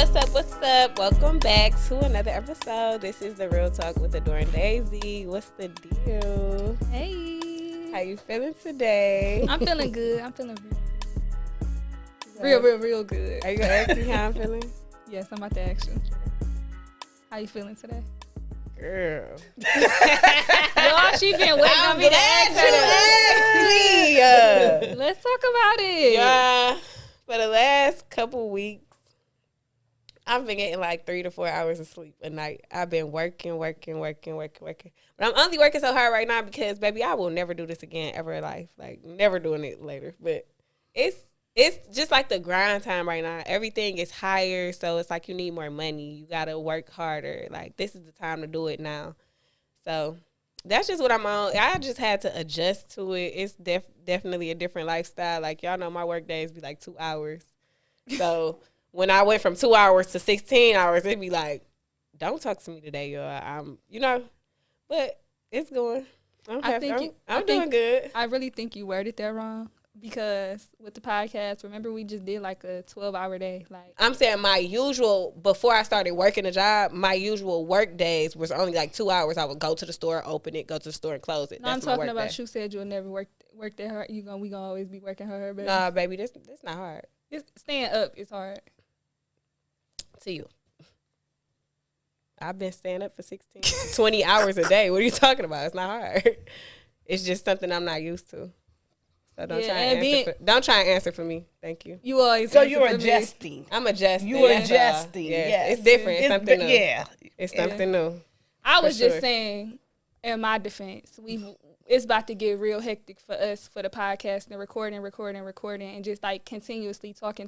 What's up? What's up? Welcome back to another episode. This is the Real Talk with Adoring Daisy. What's the deal? Hey. How you feeling today? I'm feeling good. I'm feeling real good. Are you gonna ask me how I'm feeling? Yes, I'm about to ask you. How you feeling today? Girl. Y'all, she been waiting on me to ask her that. Let's talk about it. Yeah. For the last couple weeks, I've been getting like 3 to 4 hours of sleep a night. I've been working. But I'm only working so hard right now because, baby, I will never do this again ever in life. Like, never doing it later. But it's just like the grind time right now. Everything is higher, so it's like you need more money. You got to work harder. Like, this is the time to do it now. So that's just what I'm on. I just had to adjust to it. It's definitely a different lifestyle. Like, y'all know my work days be like 2 hours. So when I went from 2 hours to 16 hours, it'd be like, don't talk to me today, y'all. But it's going. I'm doing good. I really think you worded that wrong because with the podcast, remember we just did like a 12-hour day. Like, I'm saying before I started working a job, my usual work days was only like 2 hours. I would go to the store, open it, go to the store and close it. No, That's I'm talking about day. you said you'll never work that hard. We gonna always be working hard, baby. Nah, baby, this not hard. Staying up is hard. To you. I've been staying up for 16, 20 hours a day. What are you talking about? It's not hard. It's just something I'm not used to. So don't try and answer for me. Thank you. You always so you're adjusting. I'm adjusting. You're adjusting. Yes. It's different. It's something new. Yeah. It's something new. I was just saying, in my defense, it's about to get real hectic for us for the podcast and recording, and just like continuously talking.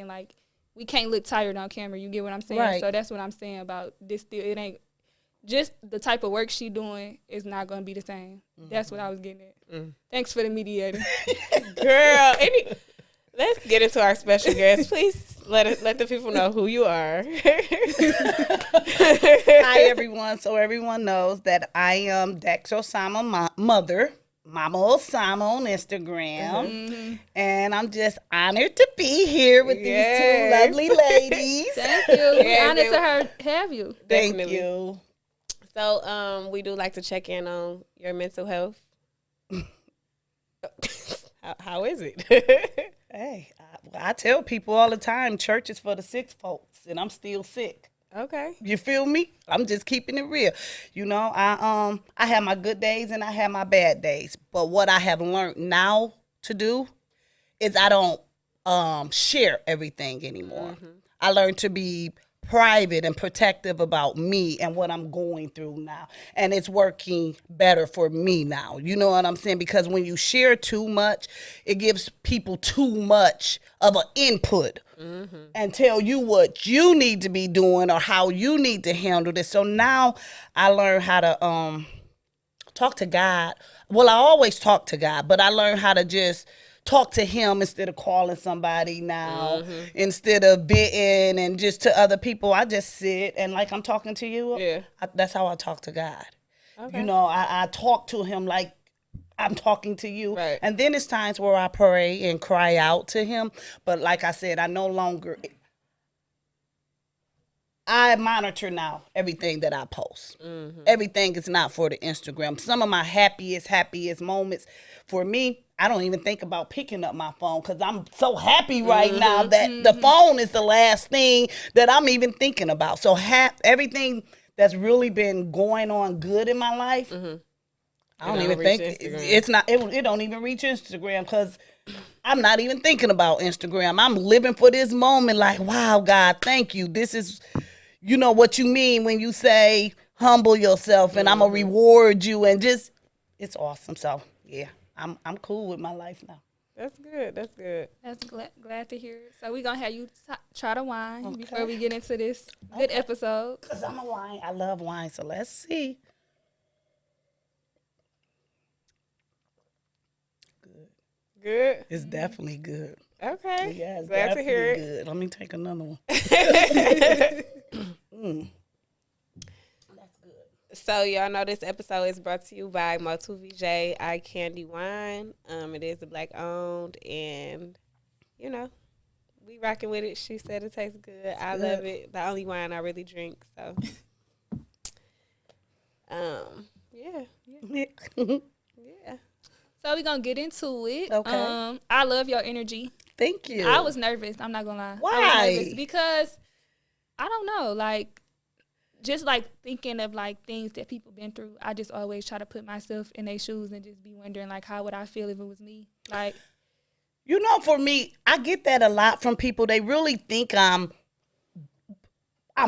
Like, we can't look tired on camera. You get what I'm saying? Right. So that's what I'm saying about this. Still, it ain't just the type of work she doing is not gonna be the same. Mm-hmm. That's what I was getting at. Mm. Thanks for the mediator, girl. Let's get into our special guest. Please let the people know who you are. Hi, everyone. So everyone knows that I am Dex Osama, mother. Mama Osama on Instagram. Mm-hmm. And I'm just honored to be here with these two lovely ladies. Thank you. We're honored to have you. Thank you. So we do like to check in on your mental health. How is it? Hey, I tell people all the time, church is for the sick folks, and I'm still sick. Okay. You feel me? I'm just keeping it real. You know, I have my good days and I have my bad days. But what I have learned now to do is I don't share everything anymore. Mm-hmm. I learned to be private and protective about me and what I'm going through now. And it's working better for me now. You know what I'm saying? Because when you share too much, it gives people too much of an input. Mm-hmm. And tell you what you need to be doing or how you need to handle this. So now I learned how to talk to God. Well, I always talk to God, but I learned how to just talk to him instead of calling somebody now, instead of bidding and just to other people. I just sit and like I'm talking to you. Yeah. That's how I talk to God. Okay. You know, I talk to him like I'm talking to you. Right. And then it's times where I pray and cry out to him. But like I said, I monitor now everything that I post. Mm-hmm. Everything is not for the Instagram. Some of my happiest moments for me, I don't even think about picking up my phone because I'm so happy right now that the phone is the last thing that I'm even thinking about. So everything that's really been going on good in my life, I don't even think it's not. It don't even reach Instagram because I'm not even thinking about Instagram. I'm living for this moment. Like, wow, God, thank you. This is, you know what you mean when you say humble yourself, and I'm gonna reward you, and just it's awesome. So yeah, I'm cool with my life now. That's good. That's glad to hear it. So we're gonna have you try to wine before we get into this good episode. Cause I'm a wine. I love wine. So let's see. Good. It's definitely good. Okay. Yeah, it's glad to hear it. Good. Let me take another one. That's good. So y'all know this episode is brought to you by Motu VJ Eye Candy Wine. It is the Black owned, and you know we rocking with it. She said it tastes good. I love it. The only wine I really drink. So, yeah. So we're gonna get into it. Okay. I love your energy. Thank you. I was nervous. I'm not gonna lie. Why? I was nervous because I don't know, like just like thinking of like things that people been through. I just always try to put myself in their shoes and just be wondering like how would I feel if it was me? Like, you know, for me, I get that a lot from people. They really think I'm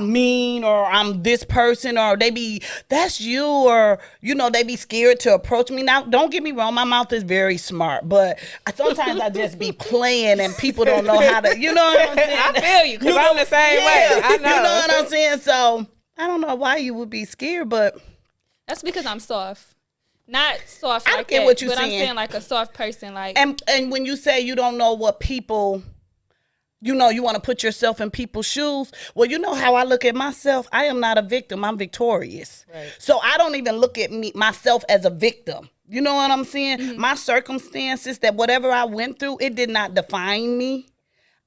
mean or I'm this person or they be, that's you, or, you know, they be scared to approach me. Now, don't get me wrong, my mouth is very smart, but sometimes I just be playing and people don't know how to, you know what I'm saying? I feel you because I'm the same way. I know. You know what I'm saying? So I don't know why you would be scared, but that's because I'm soft. Not soft I like get that, what you're but saying. I'm saying like a soft person. Like, and when you say you don't know what people, you know, you want to put yourself in people's shoes. Well, you know how I look at myself. I am not a victim. I'm victorious. Right. So I don't even look at myself as a victim. You know what I'm saying? Mm-hmm. My circumstances, that whatever I went through, it did not define me.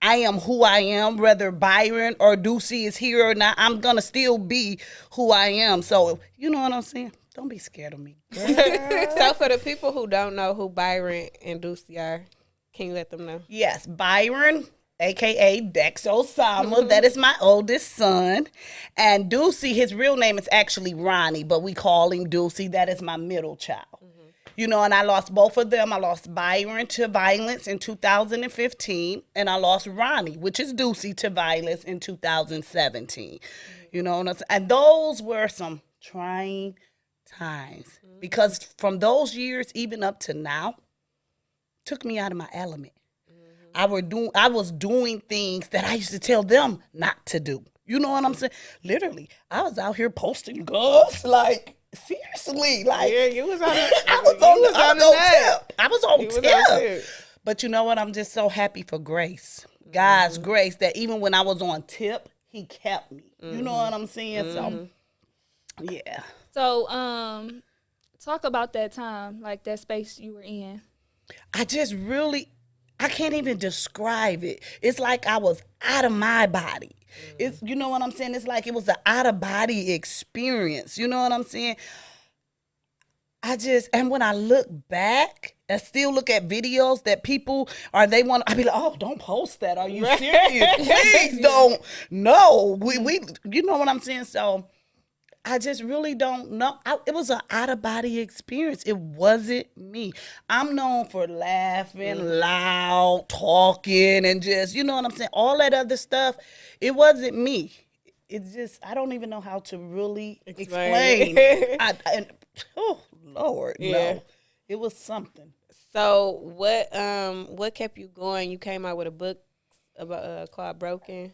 I am who I am, whether Byron or Ducey is here or not. I'm going to still be who I am. So, you know what I'm saying? Don't be scared of me. So for the people who don't know who Byron and Ducey are, can you let them know? Yes, Byron, a.k.a. Dex Osama. That is my oldest son. And Ducey, his real name is actually Ronnie, but we call him Ducey. That is my middle child. Mm-hmm. You know, and I lost both of them. I lost Byron to violence in 2015, and I lost Ronnie, which is Ducey, to violence in 2017. Mm-hmm. You know, and those were some trying times. Mm-hmm. Because from those years, even up to now, took me out of my element. I was doing things that I used to tell them not to do. You know what I'm saying? Literally, I was out here posting guns, like seriously, like yeah, you was on. I was on tip. But you know what? I'm just so happy for grace, God's grace, that even when I was on tip, He kept me. You know what I'm saying? So, yeah. So, talk about that time, like that space you were in. I can't even describe it. It's like I was out of my body. It's, you know what I'm saying? It's like it was an out of body experience. You know what I'm saying? And when I look back, I still look at videos that people I be like, oh, don't post that. Are you serious? Please don't. No, we, you know what I'm saying? So I just really don't know. It was an out-of-body experience. It wasn't me. I'm known for laughing, loud, talking, and just, you know what I'm saying? All that other stuff, it wasn't me. It's just, I don't even know how to really explain. Oh, Lord, no. It was something. So what kept you going? You came out with a book about called Broken?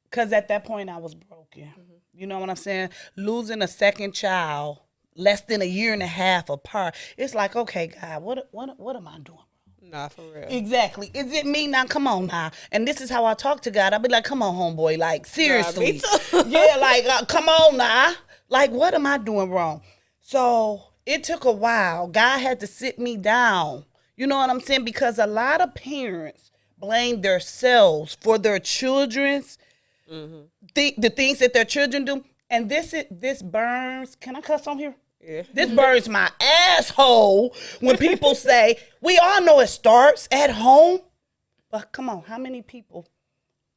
Because at that point, I was broken. Mm-hmm. You know what I'm saying? Losing a second child, less than a year and a half apart. It's like, okay, God, what am I doing? Nah, for real. Exactly. Is it me now? Come on now. And this is how I talk to God. I'll be like, come on, homeboy. Like, seriously. Me too. Yeah, like, come on now. Like, what am I doing wrong? So it took a while. God had to sit me down. You know what I'm saying? Because a lot of parents blame themselves for their children's the things that their children do. And this burns. Can I cuss on here? Yeah. This burns my asshole when people say, we all know it starts at home. But come on, how many people,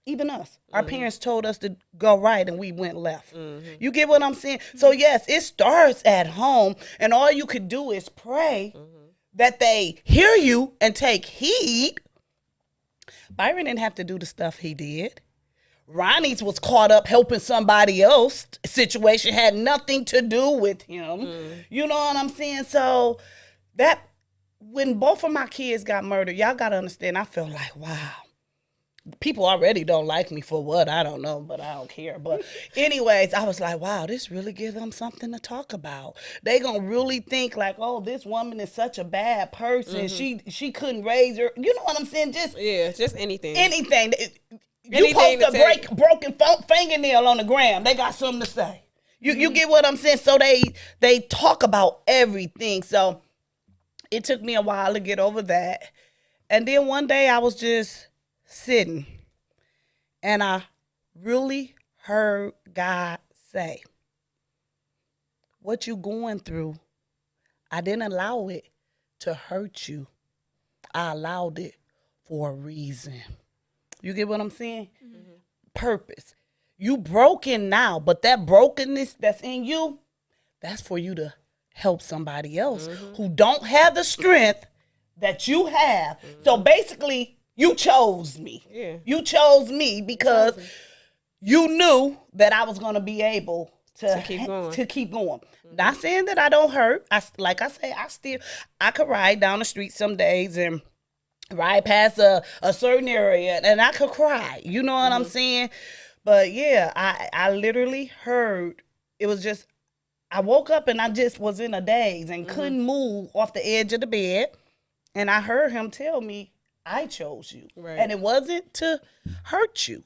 even us, our parents told us to go right and we went left. You get what I'm saying? So yes, it starts at home, and all you could do is pray that they hear you and take heed. Byron didn't have to do the stuff he did. Ronnie's was caught up helping somebody else. Situation had nothing to do with him. You know what I'm saying? So that when both of my kids got murdered, y'all got to understand, I felt like, wow. People already don't like me for what? I don't know, but I don't care. But anyways, I was like, wow, this really gives them something to talk about. They going to really think like, oh, this woman is such a bad person. She couldn't raise her. You know what I'm saying? Just anything. Anything. You post a broken fingernail on the gram, they got something to say. You get what I'm saying? So they talk about everything. So it took me a while to get over that. And then one day I was just sitting. And I really heard God say, what you going through, I didn't allow it to hurt you. I allowed it for a reason. You get what I'm saying? Mm-hmm. Purpose. You broken now, but that brokenness that's in you, that's for you to help somebody else who don't have the strength that you have. So basically, you chose me. Yeah. You chose me because you knew that I was going to be able to keep going. Not saying that I don't hurt. Like I say, I could ride down the street some days and ride past a certain area and I could cry. You know what I'm saying? But yeah, I literally heard, it was just, I woke up and I just was in a daze and couldn't move off the edge of the bed. And I heard him tell me, I chose you. Right. And it wasn't to hurt you.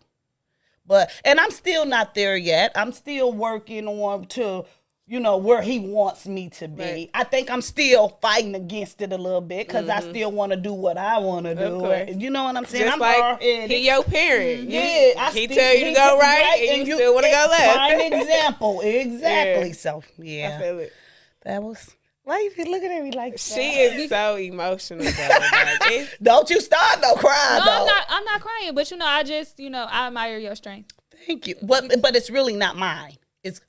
And I'm still not there yet. I'm still working on to, where he wants me to be. Right. I think I'm still fighting against it a little bit because I still want to do what I want to do. You know what I'm saying? Just I'm like he your parent. Yeah. He tell you to go right and you still want to go left. Prime example. Exactly. Yeah. So, yeah. I feel it. That was... Why you looking at me like that? She is so emotional. Like, don't you start no crying. No, I'm not crying, but I just I admire your strength. Thank you. But it's really not mine.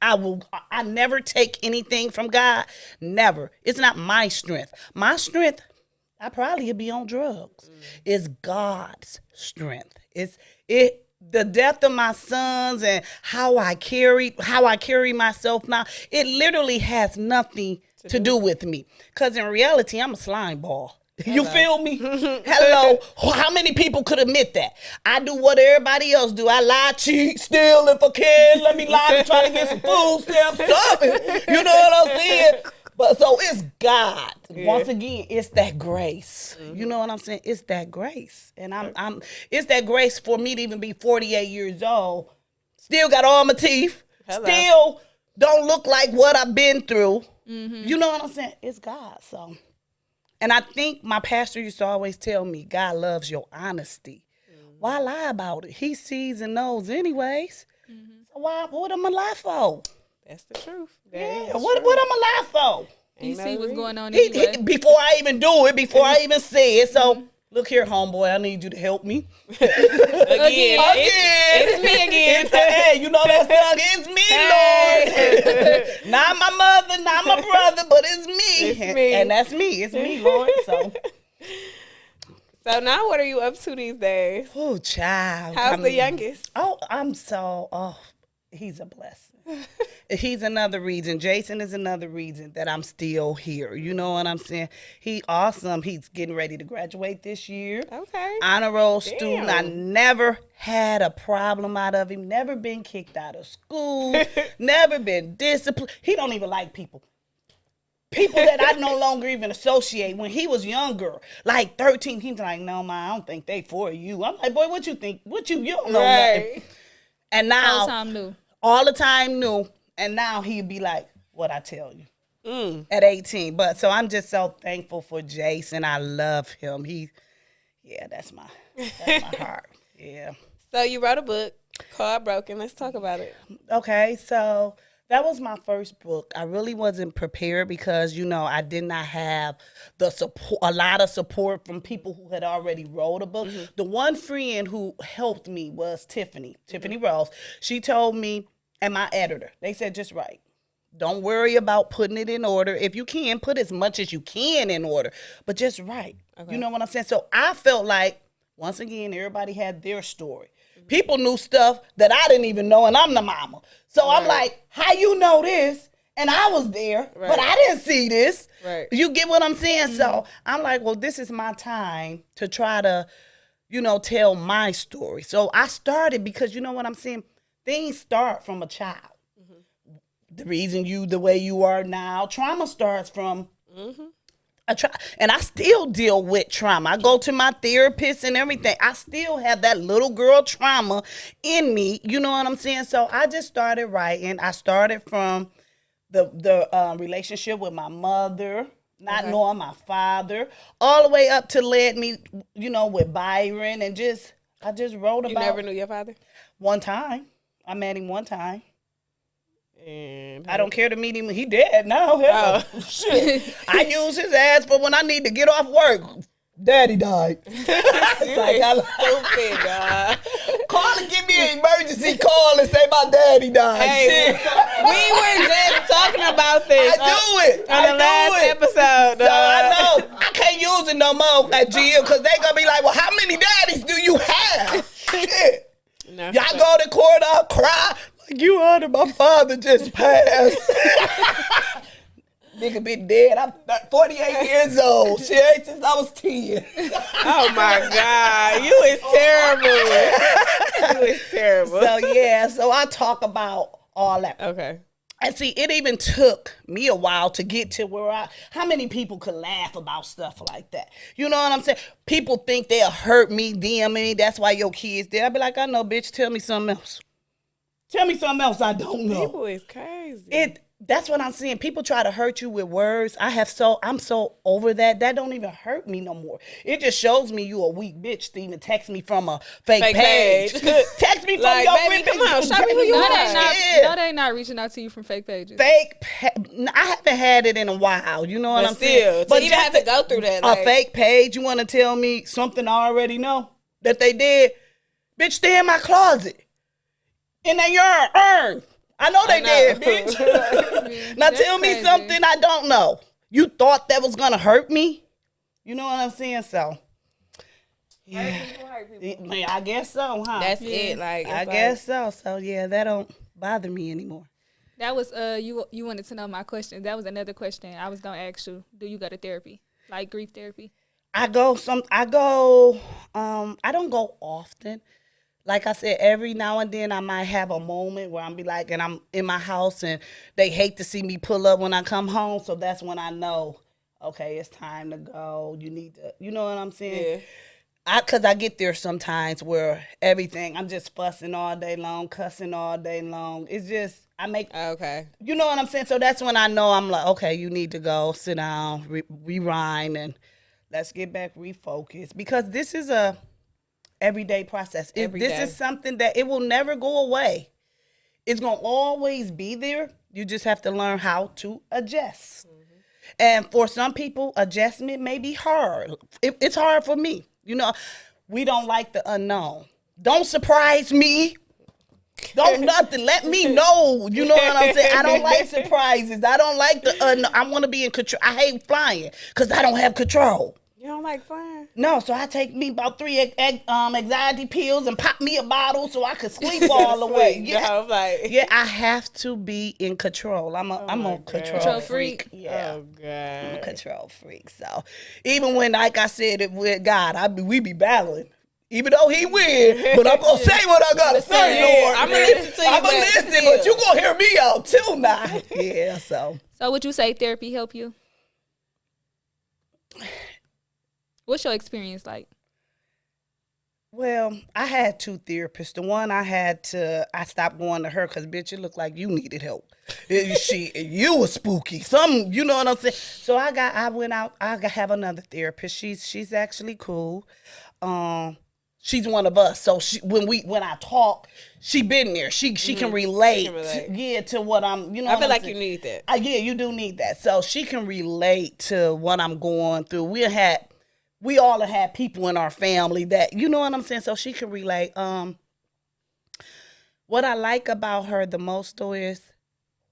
I never take anything from God. Never. It's not my strength. My strength, I probably would be on drugs. It's God's strength. The death of my sons and how I carry myself now, it literally has nothing to do with me. Because in reality, I'm a slime ball. You feel me? Hello. How many people could admit that? I do what everybody else do. I lie, cheat, steal if I can. Let me lie to try to get some food stamps, something. You know what I'm saying? But so it's God. Yeah. Once again, it's that grace. You know what I'm saying? It's that grace. And it's that grace for me to even be 48 years old. Still got all my teeth. Hello. Still don't look like what I've been through. Mm-hmm. You know what I'm saying? It's God. So, and I think my pastor used to always tell me, God loves your honesty. Mm-hmm. Why lie about it? He sees and knows anyways. Mm-hmm. So what am I lie for? That's the truth. What am I lie for? He see what's going on anyway. Before I even do it, before I even say it. So, look here, homeboy, I need you to help me. Again. It's me again. Hey, you know that song? It's me, Lord. Not my mother, not my brother, but it's me. It's me. And that's me. It's me, Lord. So now what are you up to these days? Oh, child. How's the youngest? He's a blessing. He's another reason. Jason is another reason that I'm still here. You know what I'm saying? He awesome. He's getting ready to graduate this year. Okay. Honor roll student. I never had a problem out of him. Never been kicked out of school. Never been disciplined. He don't even like people. People that I no longer even associate. When he was younger, like 13, he's like, no, ma, I don't think they for you. I'm like, boy, what you think? You don't know nothing. And now all the time new. And now he'd be like, what I tell you at 18. But so I'm just so thankful for Jason. I love him. That's my heart. Yeah. So you wrote a book called Broken. Let's talk about it. Okay. So that was my first book. I really wasn't prepared because, I did not have a lot of support from people who had already wrote a book. Mm-hmm. The one friend who helped me was Tiffany Rose. She told me, and my editor, they said, just write. Don't worry about putting it in order. If you can, put as much as you can in order, but just write. Okay. You know what I'm saying? So I felt like, once again, everybody had their story. Mm-hmm. People knew stuff that I didn't even know, and I'm the mama. So I'm like, how you know this? And I was there, but I didn't see this. Right. You get what I'm saying? Mm-hmm. So I'm like, well, this is my time to try to, tell my story. So I started because you know what I'm saying? Things start from a child. Mm-hmm. The reason you the way you are now, trauma starts from and I still deal with trauma. I go to my therapist and everything. I still have that little girl trauma in me. You know what I'm saying? So I just started writing. I started from the relationship with my mother, not knowing my father, all the way up to led me, with Byron and just I just wrote about. You never knew your father? One time. I met him one time. And I don't care to meet him. He dead now. Hell. Oh. Shit. I use his ass for when I need to get off work. Daddy died. It's like, stupid, dog. call and give me an emergency call and say my daddy died. Hey, Shit. we were just talking about this I do it. on the last episode. So I know I can't use it no more at GM because they gonna be like, well, how many daddies do you have? Shit. No, Y'all go to court, I'll cry. Like, you honor my father just passed. Nigga been dead. I'm 48 years old. Shit, since I was 10. Oh my God. You is terrible. You is terrible. So yeah, so I talk about all that. Okay. And see, it even took me a while to get to where how many people could laugh about stuff like that? You know what I'm saying? People think they'll hurt me, DM me, that's why your kids there. I'll be like, I know, bitch, tell me something else. Tell me something else I don't know. People is crazy. That's what I'm saying. People try to hurt you with words. I'm so over that. That don't even hurt me no more. It just shows me you a weak bitch to even text me from a fake page. Text me from like, your baby, come on, show me who you No, are. they not reaching out to you from fake pages. I haven't had it in a while. You know what I'm saying? But you have to go through that. A fake page, you want to tell me something I already know that they did? Bitch, stay in my closet. In that urn. I know they did, bitch. Now tell me something I don't know. You thought that was gonna hurt me? You know what I'm saying? So, yeah, hurt people. I guess so, huh? That's it. Like I guess so. So yeah, that don't bother me anymore. That was you wanted to know my question. That was another question I was gonna ask you. Do you go to therapy, like grief therapy? I don't go often. Like I said, every now and then I might have a moment where I'm be like, and I'm in my house and they hate to see me pull up when I come home. So that's when I know, okay, it's time to go. You need to, you know what I'm saying? Yeah. Cause I get there sometimes where I'm just fussing all day long, cussing all day long. It's just, okay. You know what I'm saying? So that's when I know I'm like, okay, you need to go sit down, rewind, and let's get back refocused. Because this is a everyday process. This is something that it will never go away. It's going to always be there. You just have to learn how to adjust. Mm-hmm. And for some people, adjustment may be hard. It's hard for me. You know, we don't like the unknown. Don't surprise me. Don't nothing. Let me know. You know what I'm saying? I don't like surprises. I don't like the unknown. I want to be in control. I hate flying because I don't have control. You don't like flying? No, so I take me about 3 anxiety pills and pop me a bottle so I could sleep all the way. Yeah, I have to be in control. I'm a control freak. Yeah. Oh God. I'm a control freak. So even when, like I said, with God, we be battling. Even though he win, but I'm gonna say what I gotta say, Lord. I'm gonna listen to you. I'm gonna listen, but you gonna hear me out too now. Yeah. So would you say therapy help you? What's your experience like? Well, I had 2 therapists. The one I stopped going to her because, bitch, it looked like you needed help. You were spooky. You know what I'm saying? So I went out. I have another therapist. She's actually cool. She's one of us. So when I talk, she been there. She can relate. To what I'm. You know, I feel like you need that. Yeah, you do need that. So she can relate to what I'm going through. We all have had people in our family that, you know what I'm saying? So she can relate. What I like about her the most, though, is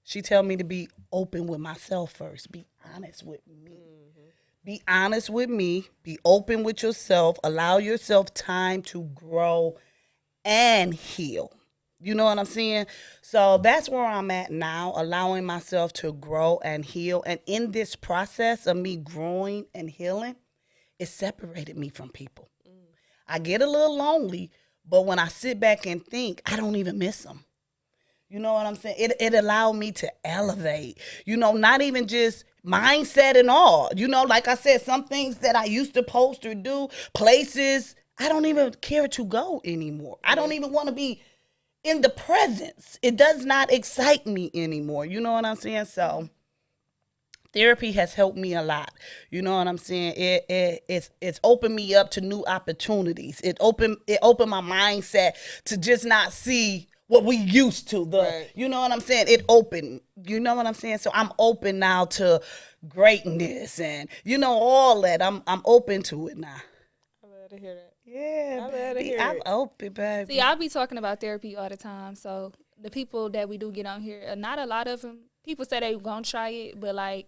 she tell me to be open with myself first. Be honest with me. Mm-hmm. Be honest with me. Be open with yourself. Allow yourself time to grow and heal. You know what I'm saying? So that's where I'm at now, allowing myself to grow and heal. And in this process of me growing and healing, it separated me from people. I get a little lonely, but when I sit back and think, I don't even miss them. You know what I'm saying? It allowed me to elevate, you know, not even just mindset and all. You know, like I said, some things that I used to post or do, places, I don't even care to go anymore. I don't even want to be in the presence. It does not excite me anymore. You know what I'm saying? So Therapy has helped me a lot. You know what I'm saying? It's opened me up to new opportunities. It opened my mindset to just not see what we used to. Right. You know what I'm saying? It opened. You know what I'm saying? So I'm open now to greatness and all that. I'm open to it now. I love to hear that. Yeah, I love to baby. hear I'm it. open, baby. See, I be talking about therapy all the time. So the people that we do get on here, not a lot of them. People say they gonna try it, but like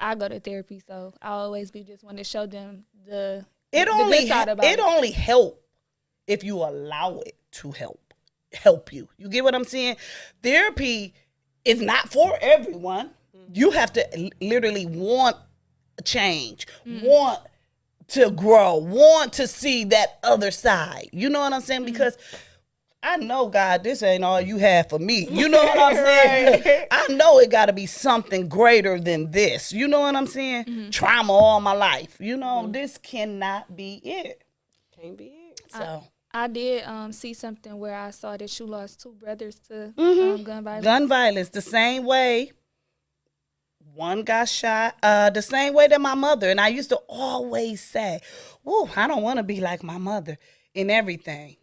I go to therapy, so I always be just want to show them the good side about it only help if you allow it to help you. You get what I'm saying? Therapy is not for everyone. You have to literally want change, want to grow, want to see that other side. You know what I'm saying? Because I know, God, this ain't all you have for me. You know what I'm saying? Right. I know it got to be something greater than this. You know what I'm saying? Trauma all my life. This cannot be it. Can't be it. So, I did see something where I saw that you lost 2 brothers to gun violence. gun violence, the same way one got shot, the same way that my mother. And I used to always say, "Ooh, I don't want to be like my mother in everything."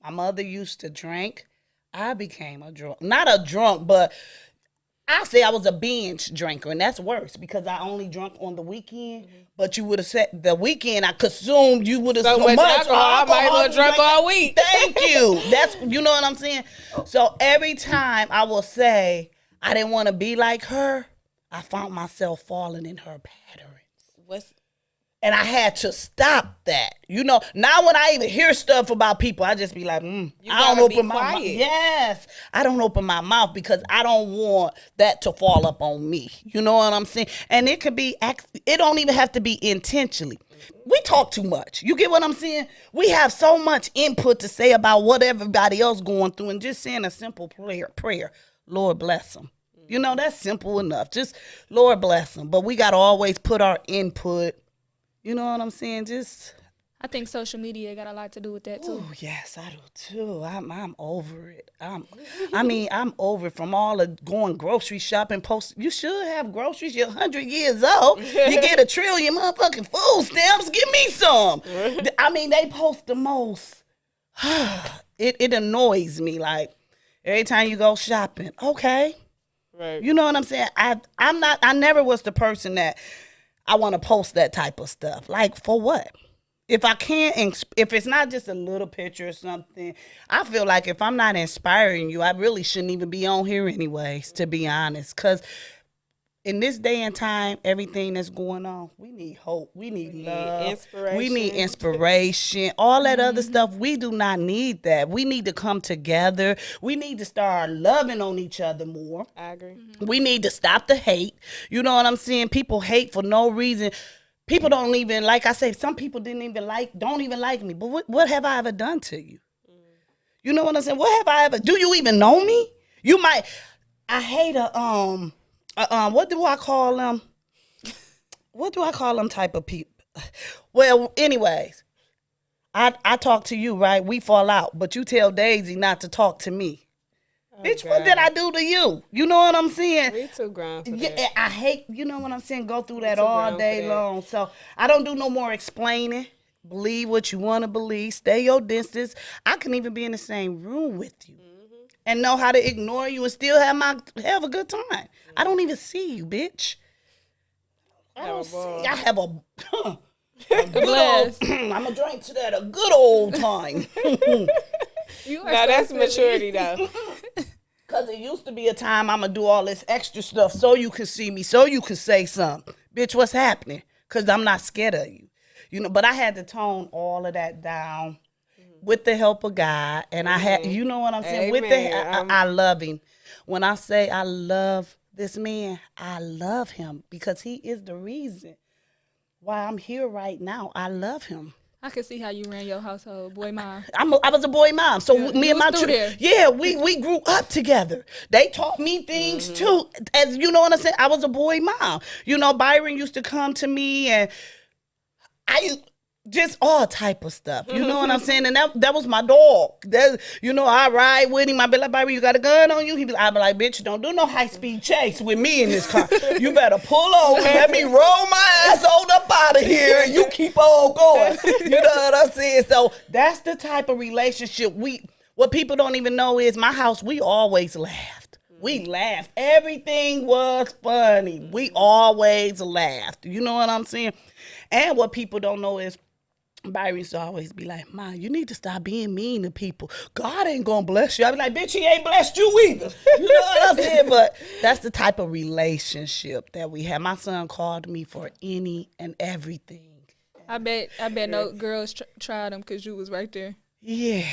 My mother used to drink. I became a drunk. Not a drunk, but I say I was a binge drinker, and that's worse because I only drunk on the weekend. But you would have said the weekend I consumed, you would have So much alcohol, I might as well drink all week. Thank you. That's you know what I'm saying? So every time I will say I didn't want to be like her, I found myself falling in her patterns. And I had to stop that. Now when I even hear stuff about people, I just be like, I don't open my mouth. Yes. I don't open my mouth because I don't want that to fall up on me. You know what I'm saying? And it don't even have to be intentionally. We talk too much. You get what I'm saying? We have so much input to say about what everybody else going through, and just saying a simple prayer. Lord bless them. That's simple enough. Just Lord bless them. But we got to always put our input. You know what I'm saying? I think social media got a lot to do with that too. Oh yes, I do too. I'm over it. I'm over it from all the going grocery shopping. You should have groceries. You're 100 years old. You get 1 trillion motherfucking food stamps. Give me some. They post the most. It annoys me. Like every time you go shopping, okay. Right. You know what I'm saying? I never was the person that I want to post that type of stuff. Like, for what? If I can't, if it's not just a little picture or something, I feel like if I'm not inspiring you, I really shouldn't even be on here anyways, to be honest. Because in this day and time, everything that's going on, we need hope. We need love. Inspiration. We need inspiration. All that other stuff, we do not need that. We need to come together. We need to start loving on each other more. I agree. We need to stop the hate. You know what I'm saying? People hate for no reason. People don't even, like I say, some people don't even like me. But what have I ever done to you? You know what I'm saying? What have I ever, do you even know me? I hate what do I call them? What do I call them type of people? Well, anyways, I talk to you, right? We fall out, but you tell Daisy not to talk to me. Bitch, God. what did I do to you? You know what I'm saying? We too grown for that. Yeah, I hate, you know what I'm saying, go through that all day long. So I don't do no more explaining. Believe what you want to believe. Stay your distance. I can even be in the same room with you and know how to ignore you and still have a good time. I don't even see you, bitch. I don't see. I have a good old, I'm going to drink to that, a good old time. Now that's maturity though. Because it used to be a time I'm going to do all this extra stuff so you can see me, so you can say something. Bitch, what's happening? Because I'm not scared of you. But I had to tone all of that down with the help of God. And I had, you know what I'm saying? Amen. I love him. When I say I love this man, I love him because he is the reason why I'm here right now. I love him. I could see how you ran your household, boy mom. I was a boy mom, so Yeah, me and my there. yeah, we grew up together. They taught me things too, as you know what I'm saying. I was a boy mom. Byron used to come to me, and just all type of stuff. You know what I'm saying? And that was my dog. That, you know, I ride with him. I be like, baby, you got a gun on you? I be like, bitch, don't do no high-speed chase with me in this car. You better pull over, let me roll my ass on up out of here, and you keep on going. You know what I'm saying? So that's the type of relationship what people don't even know is my house, we always laughed. We laughed. Everything was funny. We always laughed. You know what I'm saying? And what people don't know is Byron used to always be like, Ma, you need to stop being mean to people. God ain't gonna bless you. I be like, bitch, he ain't blessed you either. You know what I'm saying? But that's the type of relationship that we have. My son called me for any and everything. I bet no girls tried them because you was right there. Yeah.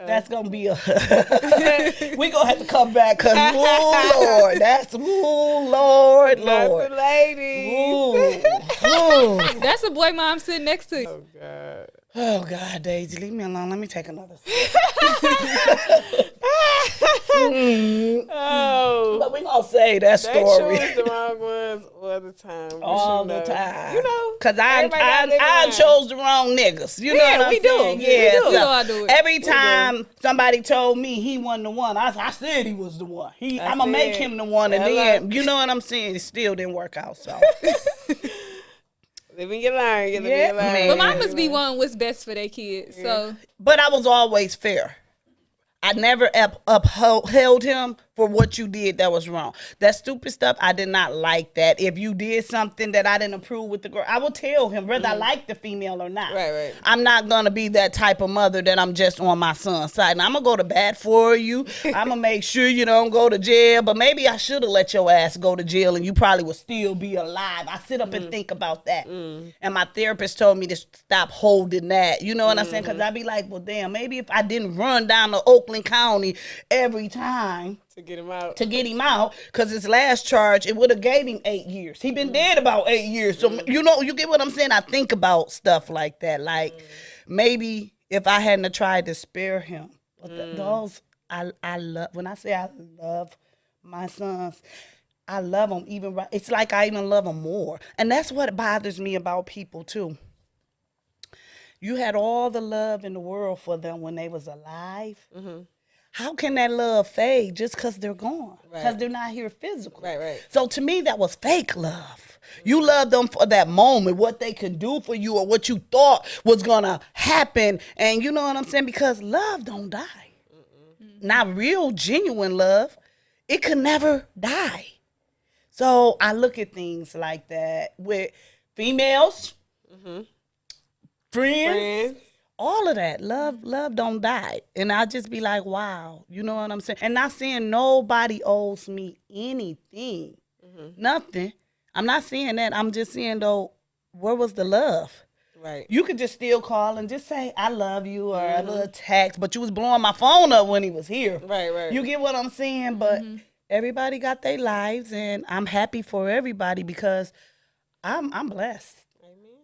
That's gonna be we gonna have to come back because Lord, that's Lord. Not the ladies. That's a boy mom sitting next to you. Oh God, Daisy, leave me alone. Let me take another sip. But we gonna say that story. They choose the wrong ones all the time. All the time. You know. Because I chose the wrong niggas. You know what I'm saying? Yeah, we do. I do it. Every time somebody told me he wasn't the one, I said he was the one. I'm going to make him the one. And then, you know what I'm saying? It still didn't work out, so. Live and you learn. But mamas be wanting what's best for their kids. Yeah. So, but I was always fair. I never upheld him for what you did that was wrong. That stupid stuff, I did not like that. If you did something that I didn't approve with the girl, I will tell him whether I like the female or not. Right. I'm not going to be that type of mother that I'm just on my son's side. And I'm going to go to bat for you. I'm going to make sure you don't go to jail. But maybe I should have let your ass go to jail and you probably would still be alive. I sit up and think about that. And my therapist told me to stop holding that. You know what I'm saying? Because I'd be like, well, damn, maybe if I didn't run down to Oakland County every time to get him out, because his last charge, it would have gave him 8 years. He been dead about 8 years. So, you know, you get what I'm saying? I think about stuff like that. Like, maybe if I hadn't tried to spare him. But those, I love, when I say I love my sons, I love them even, it's like I even love them more. And that's what bothers me about people, too. You had all the love in the world for them when they was alive. How can that love fade just because they're gone? Because they're not here physically. Right. So to me, that was fake love. You love them for that moment, what they can do for you or what you thought was going to happen. And you know what I'm saying? Because love don't die. Not real, genuine love. It could never die. So I look at things like that with females, friends. All of that. Love don't die. And I just be like, wow. You know what I'm saying? And not saying nobody owes me anything. Nothing. I'm not saying that. I'm just saying, though, where was the love? Right. You could just still call and just say, I love you, or a little text, but you was blowing my phone up when he was here. Right. You get what I'm saying? But everybody got their lives, and I'm happy for everybody because I'm blessed.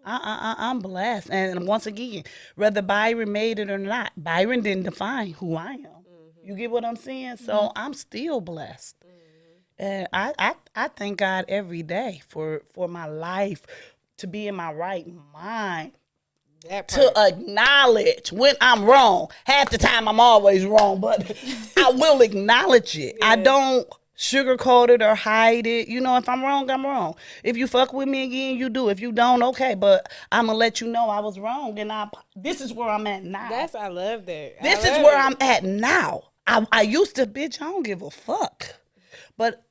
I'm blessed. And once again, whether Byron made it or not, Byron didn't define who I am. You get what I'm saying? So I'm still blessed. And I thank God every day for my life, to be in my right mind, to acknowledge when I'm wrong. Half the time I'm always wrong, but I will acknowledge it. Yeah. I don't sugarcoat it or hide it. You know, if I'm wrong, I'm wrong. If you fuck with me again, you do. If you don't, okay. But I'm going to let you know I was wrong. And this is where I'm at now. I love that. This is where I'm at now. I used to, bitch, I don't give a fuck. But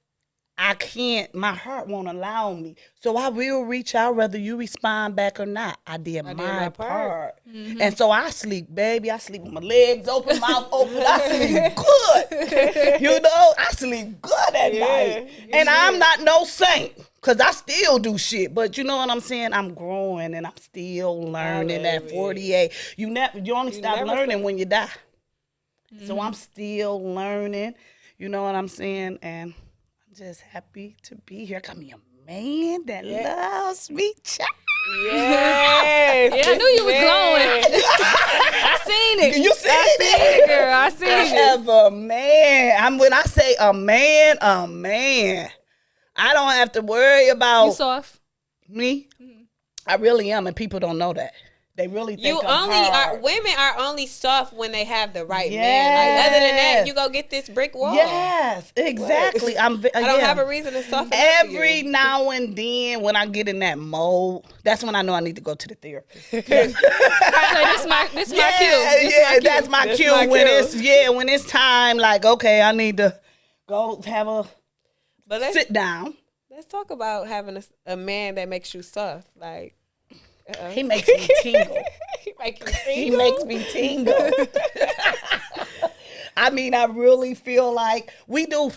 I can't, my heart won't allow me. So I will reach out whether you respond back or not. I did my part. And so I sleep, baby. I sleep with my legs open, mouth open. I sleep good. You know, I sleep good at night. And I'm not no saint, because I still do shit. But you know what I'm saying? I'm growing and I'm still learning at 48. You only stop learning when you die. So I'm still learning. You know what I'm saying? And just happy to be here. Got me a man that loves me. Yes. Yeah, I knew you was glowing. I seen it. You seen it, girl. I seen it. Have a man. When I say a man, I don't have to worry about you soft. me. I really am, and people don't know that. They really think women are only soft when they have the right man. Like, other than that, you go get this brick wall. Yes, exactly. I don't have a reason to soften every now and then when I get in that mode. That's when I know I need to go to the therapist. This my cue. That's my cue. When it's time, like, okay, I need to go have a sit down. Let's talk about having a man that makes you soft. Like, he makes me tingle. He makes me tingle. I mean, I really feel like we do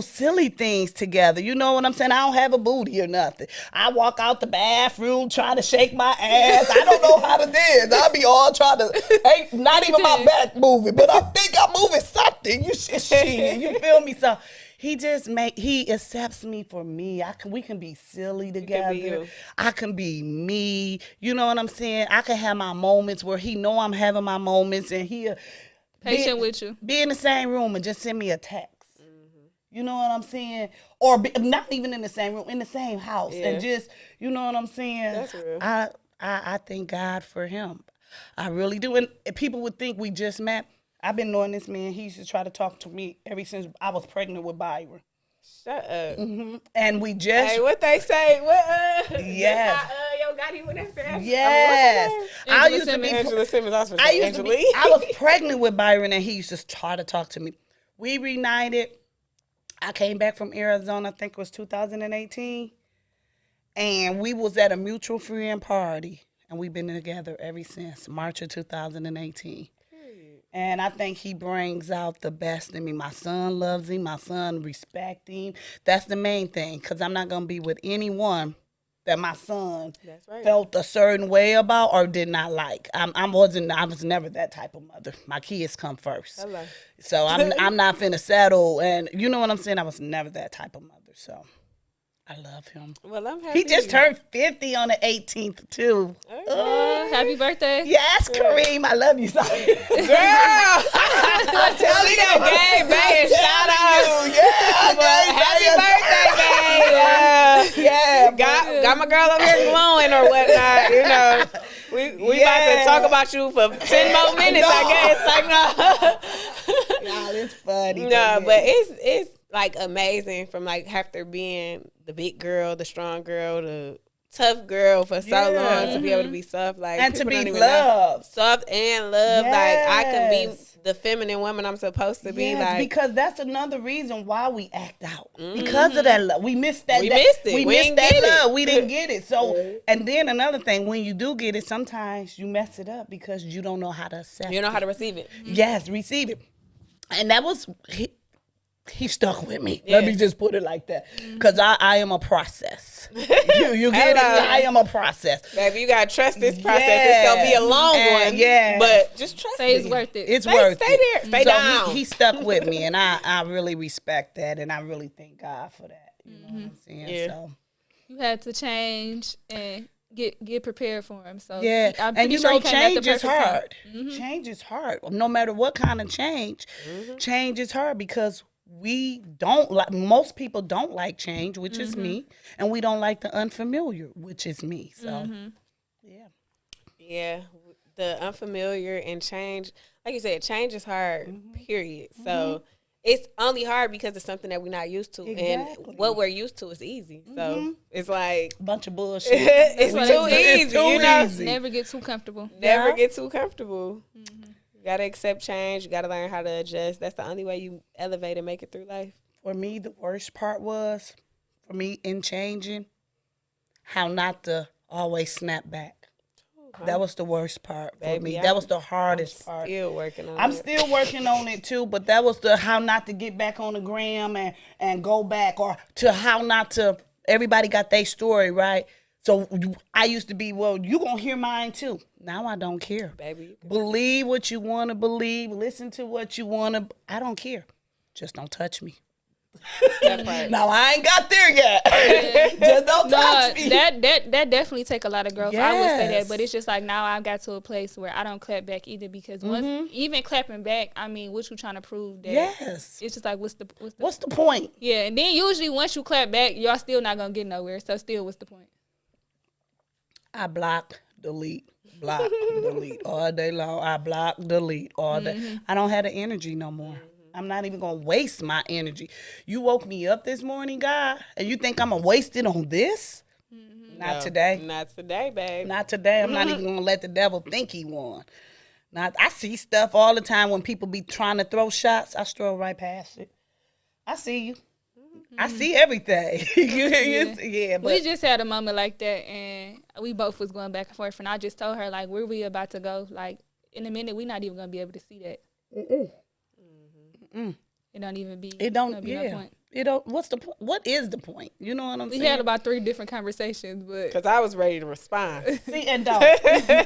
silly things together. You know what I'm saying? I don't have a booty or nothing. I walk out the bathroom trying to shake my ass. I don't know how to dance. I be all trying to, ain't not even my back moving, but I think I'm moving something. You feel me? So he accepts me for me. We can be silly together. I can be me. You know what I'm saying? I can have my moments where he know I'm having my moments, and he'll patient with you. Be in the same room and just send me a text. Mm-hmm. You know what I'm saying? Or not even in the same room, in the same house, and just, you know what I'm saying? That's real. I thank God for him. I really do. And people would think we just met. I've been knowing this man. He used to try to talk to me ever since I was pregnant with Byron. Shut up. Mm-hmm. And we just... Hey, what they say? Yes. Yo, got him with that fast. Yes. I used to be... Angela Simmons. I was pregnant with Byron, and he used to try to talk to me. We reunited. I came back from Arizona, I think it was 2018. And we was at a mutual friend party. And we've been together ever since March of 2018. And I think he brings out the best in me. My son loves him. My son respects him. That's the main thing, because I'm not going to be with anyone that my son felt a certain way about or did not like. I was never that type of mother. My kids come first. Hello. So I'm not finna settle. And you know what I'm saying? I was never that type of mother. So I love him. Well, I'm happy. He just turned 50 on the 18th, too. Happy birthday. Yes, Kareem. I love you, son. Girl. I tell you that game, babe. Shout out. Happy birthday, babe. Yeah. Got my girl over here glowing or whatnot, you know. We about to talk about you for 10 more minutes, I guess. Like, no. Y'all, it's funny. No, but it's like amazing from like after being the big girl, the strong girl, the tough girl for so long to be able to be soft, like, and to be loved, soft and loved. Yes. Like I can be the feminine woman I'm supposed to be. Like, because that's another reason why we act out, because of that love. We missed that. We missed it. We missed that love. We didn't get it. So, and then another thing, when you do get it, sometimes you mess it up because you don't know how to accept it. You know how to receive it. Yes, receive it, and that was. He stuck with me. Yeah. Let me just put it like that. Because I am a process. You get it? I am a process. Baby, you got to trust this process. It's going to be a long one. Yeah. But just trust it. It's worth it. It's worth it. Stay there. Stay down. He stuck with me, and I really respect that, and I really thank God for that. You know what I'm saying? Yeah. So you had to change and get prepared for him. So yeah, and you know, change is hard. Mm-hmm. Change is hard. No matter what kind of change, change is hard because we don't like, most people don't like change, which is me, and we don't like the unfamiliar, which is me. So yeah, the unfamiliar and change, like you said, change is hard, period. So it's only hard because it's something that we're not used to, and what we're used to is easy. So it's like a bunch of bullshit. It's too easy, you know. Never get too comfortable. Never get too comfortable. You gotta accept change. You gotta learn how to adjust. That's the only way you elevate and make it through life. For me, the worst part was, for me in changing, how not to always snap back. That was the worst part for me. That was the hardest part. Still working on it. I'm still working on it too, but that was the how not to get back on the gram and go back, or to how not to. Everybody got their story, right? So I used to be, well, you gonna hear mine too. Now I don't care. Baby, believe what you want to believe. Listen to what you want to. I don't care. Just don't touch me. Now I ain't got there yet. Just don't touch me. That definitely take a lot of growth. Yes. I would say that, but it's just like now I got to a place where I don't clap back either, because once, even clapping back, I mean, what you trying to prove? That yes, it's just like what's the point? Yeah, and then usually once you clap back, y'all still not gonna get nowhere. So still, what's the point? I block, delete, block, delete all day long. I block, delete all day. I don't have the energy no more. I'm not even gonna waste my energy. You woke me up this morning, God, and you think I'm gonna waste it on this? Not No, today. not today, babe. Not today. I'm not even gonna let the devil think he won. Not. I see stuff all the time when people be trying to throw shots. I stroll right past it. I see you. I see everything. Yeah, but We just had a moment like that, and we both was going back and forth, and I just told her, like, where we about to go, like, in a minute, we not even going to be able to see that. It don't even be, it don't. be no Yeah. point. It don't. What's the point? What is the point? You know what I'm We saying? had about 3 different conversations, but Because I was ready to respond. See, and don't.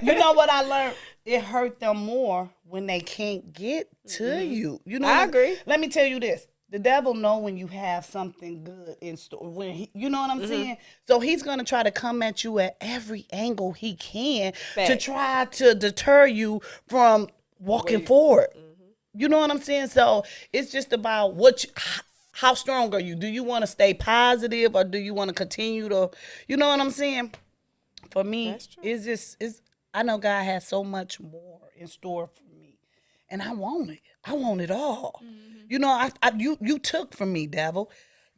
You know what I learned? It hurt them more when they can't get to you. You know, I agree. Let me tell you this: the devil know when you have something good in store. When you know what I'm saying, so he's gonna try to come at you at every angle he can to Facts. try to deter you from walking forward. You know what I'm saying? So it's just about how strong are you? Do you want to stay positive or do you want to continue to, you know what I'm saying? For me, That's true. it's I know God has so much more in store for me, and I want it. I want it all. You know, you took from me, devil.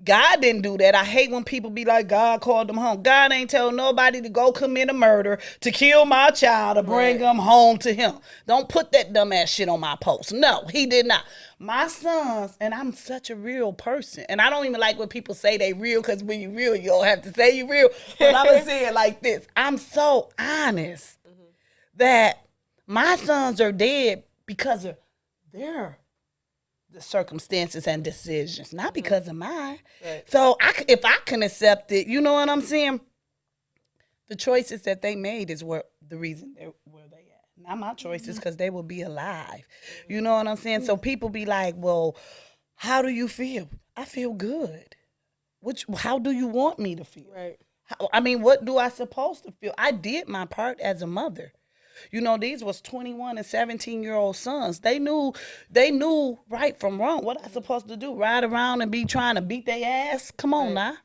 God didn't do that. I hate when people be like, God called them home. God ain't tell nobody to go commit a murder, to kill my child, to bring them home to him. Don't put that dumbass shit on my post. No, he did not. My sons, and I'm such a real person, and I don't even like when people say they real, because when you real, you don't have to say you real. But I'm going to say it like this. I'm so honest that my sons are dead because of their the circumstances and decisions, not because of mine. Right. So if I can accept it, you know what I'm saying? The choices that they made is the reason they're where they at. Not my choices, because they will be alive. You know what I'm saying? So people be like, well, how do you feel? I feel good. How do you want me to feel? Right. I mean, what do I supposed to feel? I did my part as a mother. You know, these was 21 and 17-year-old sons. They knew right from wrong. What I supposed to do? Ride around and be trying to beat their ass? Come on now.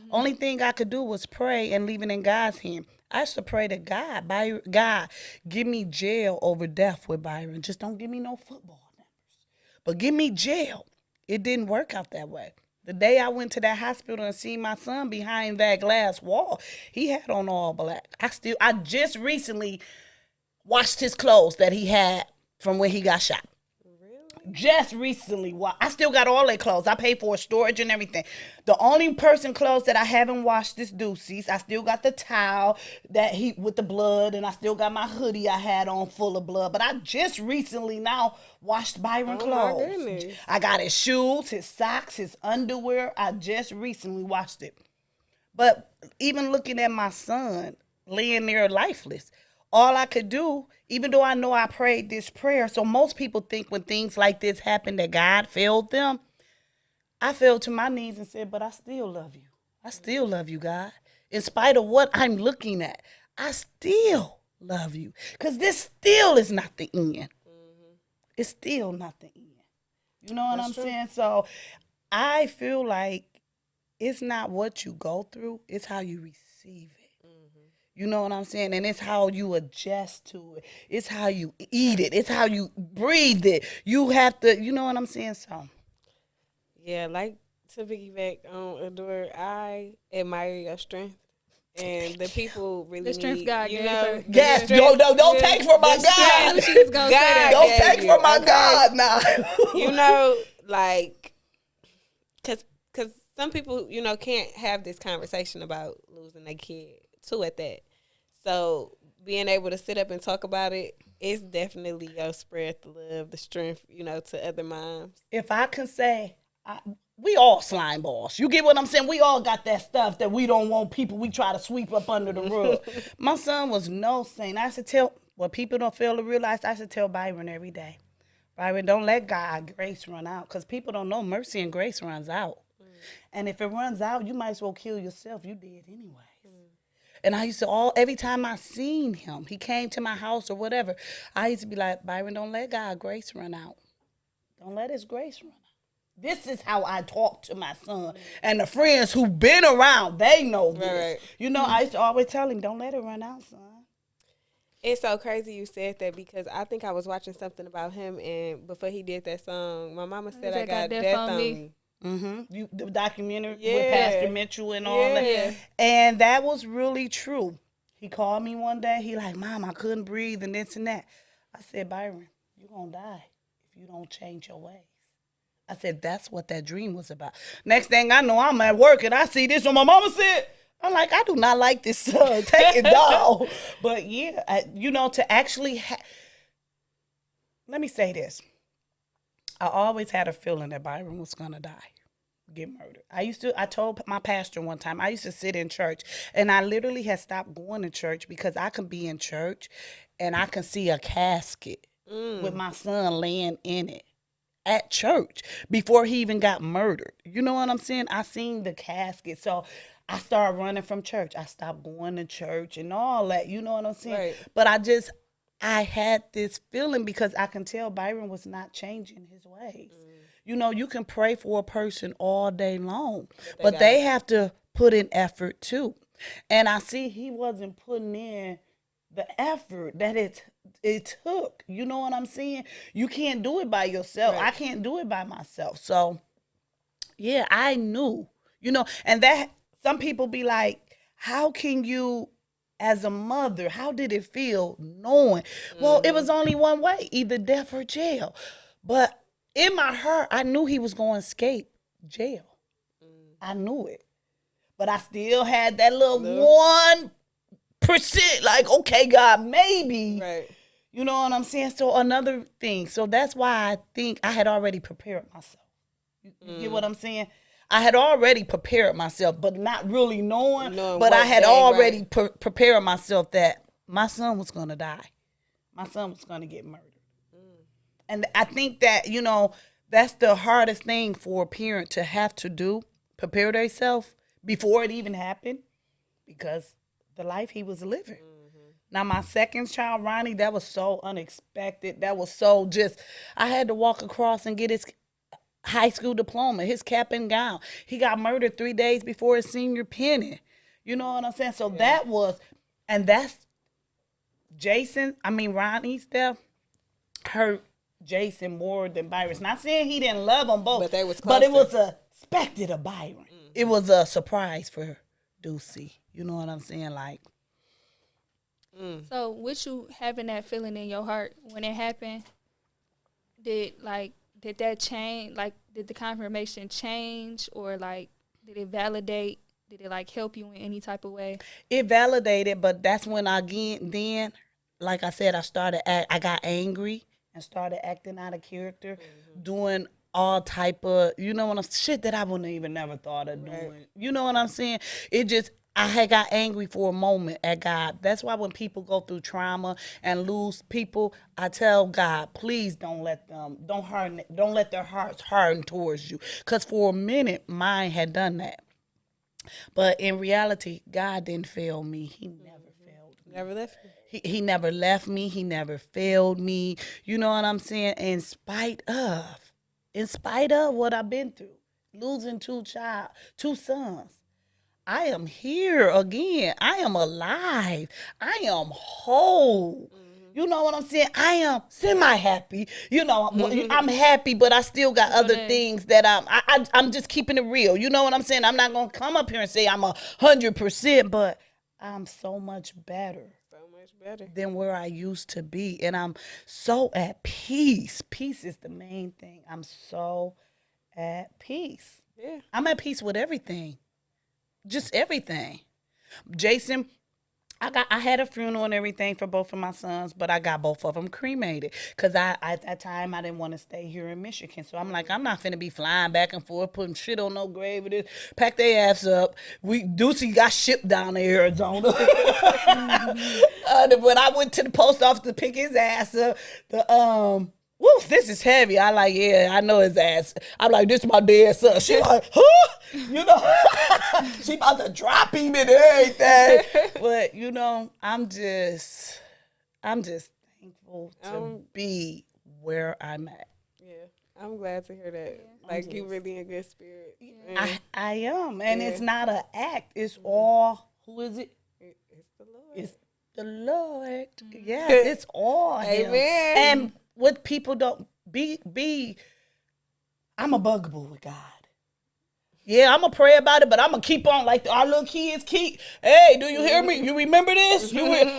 Only thing I could do was pray and leave it in God's hand. I used to pray to God, God, give me jail over death with Byron. Just don't give me no football numbers. But give me jail. It didn't work out that way. The day I went to that hospital and seen my son behind that glass wall, he had on all black. I just recently washed his clothes that he had from when he got shot. Really? Just recently. I still got all their clothes. I paid for storage and everything. The only person clothes that I haven't washed is Deucey's. I still got the towel that he with the blood, and I still got my hoodie I had on full of blood. But I just recently now washed Byron clothes. My goodness. I got his shoes, his socks, his underwear. I just recently washed it. But even looking at my son laying there lifeless, all I could do, even though I know I prayed this prayer, so most people think when things like this happen that God failed them. I fell to my knees and said, but I still love you. I still love you, God. In spite of what I'm looking at, I still love you. Because this still is not the end. It's still not the end. You know what I'm saying? So I feel like it's not what you go through, it's how you receive it. You know what I'm saying? And it's how you adjust to it. It's how you eat it. It's how you breathe it. You have to, you know what I'm saying? So, Yeah, like to piggyback on Adore, I admire your strength. And the people really The strength need, God you gave know, her. yes, don't take from my I knew God. she was going to say that. Don't gave take you, from my okay? God now. You know, like, cause some people, you know, can't have this conversation about losing their kid too at that. So being able to sit up and talk about it is definitely your spread the love, the strength, you know, to other moms. If I can say, we all slime balls. You get what I'm saying? We all got that stuff that we don't want people, we try to sweep up under the rug. My son was no saint. I should tell, what people don't fail to realize, I should tell Byron every day. Byron, don't let God grace run out, because people don't know mercy and grace runs out. And if it runs out, you might as well kill yourself. You did anyways. And I used to every time I seen him, he came to my house or whatever, I used to be like, Byron, don't let God grace run out. Don't let his grace run out. This is how I talk to my son. And the friends who've been around, they know this. Right. You know, I used to always tell him, don't let it run out, son. It's so crazy you said that because I think I was watching something about him, and before he did that song, my mama said I got death on me. Mm-hmm. The documentary with Yeah. Pastor Mitchell and all Yeah. that. And that was really true. He called me one day. He like, Mom, I couldn't breathe and this and that. I said, Byron, you're going to die if you don't change your ways. I said, that's what that dream was about. Next thing I know, I'm at work and I see this, and my mama said, I'm like, I do not like this song. Take it down. But yeah, you know, to actually, let me say this. I always had a feeling that Byron was going to die, get murdered. I told my pastor one time, I used to sit in church, and I literally had stopped going to church because I can be in church and I can see a casket with my son laying in it at church before he even got murdered. You know what I'm saying? I seen the casket. So I started running from church. I stopped going to church and all that. You know what I'm saying? Right. But I had this feeling because I can tell Byron was not changing his ways. You know, you can pray for a person all day long, but they have to put in effort too. And I see he wasn't putting in the effort that it took. You know what I'm saying? You can't do it by yourself. Right. I can't do it by myself. So yeah, I knew. You know, and that some people be like, how can you as a mother, how did it feel knowing? Well, it was only one way, either death or jail. But in my heart, I knew he was going to escape jail. I knew it. But I still had that little 1%, like, okay, God, maybe. Right. You know what I'm saying? So another thing. So that's why I think I had already prepared myself. You get what I'm saying? I had already prepared myself, but not really knowing. But I had already prepared myself that my son was going to die. My son was going to get murdered. And I think that, you know, that's the hardest thing for a parent to have to do, prepare themselves before it even happened, because the life he was living. Now, my second child, Ronnie, that was so unexpected. That was so just, I had to walk across and get his high school diploma, his cap and gown. He got murdered 3 days before his senior penny. You know what I'm saying? So that was, and that's Ronnie's death hurt Jason more than Byron's. Not saying he didn't love them both, But they was but it was closer. expected of Byron. It was a surprise for Ducey. You know what I'm saying? Like, So with you having that feeling in your heart when it happened, did that change? Like, did the confirmation change, or like, did it validate? Did it like help you in any type of way? it validated, but that's when then, like I said, I got angry and started acting out of character, doing all type of, you know what I'm, shit that I wouldn't even never thought of doing. You know what I'm saying? It just, I had got angry for a moment at God. That's why when people go through trauma and lose people, I tell God, please don't let their hearts harden towards you. Because for a minute, mine had done that. But in reality, God didn't fail me. He never failed me. Never left me. He never left me. He never failed me. You know what I'm saying? In spite of what I've been through, losing two sons, I am here again. I am alive. I am whole. You know what I'm saying? I am semi-happy. You know, I'm happy, but I still got other things that I'm just keeping it real. You know what I'm saying? I'm not going to come up here and say I'm 100%, but I'm so much better So much better. than where I used to be. And I'm so at peace. Peace is the main thing. I'm so at peace. Yeah. I'm at peace with everything. Just everything. Jason, I had a funeral and everything for both of my sons, but I got both of them cremated because at that time I didn't want to stay here in Michigan. So I'm like, I'm not finna be flying back and forth, putting shit on no grave. Pack their ass up. Ducey got shipped down to Arizona. When I went to the post office to pick his ass up, this is heavy. I like, yeah, I know his ass. I'm like, this is my dead son. She like, huh? You know, she about to drop him and everything. But, you know, I'm just thankful to be where I'm at. Yeah. I'm glad to hear that. Yeah. Like you really in good spirits. I am, and Yeah. it's not an act. It's all. Who is it? It's the Lord. It's the Lord. Yes, it's all Him. Amen. And what people don't be. I'm a bugaboo with God. Yeah, I'm gonna pray about it, but I'm gonna keep on like our little kids keep. Hey, do you hear me? You remember this?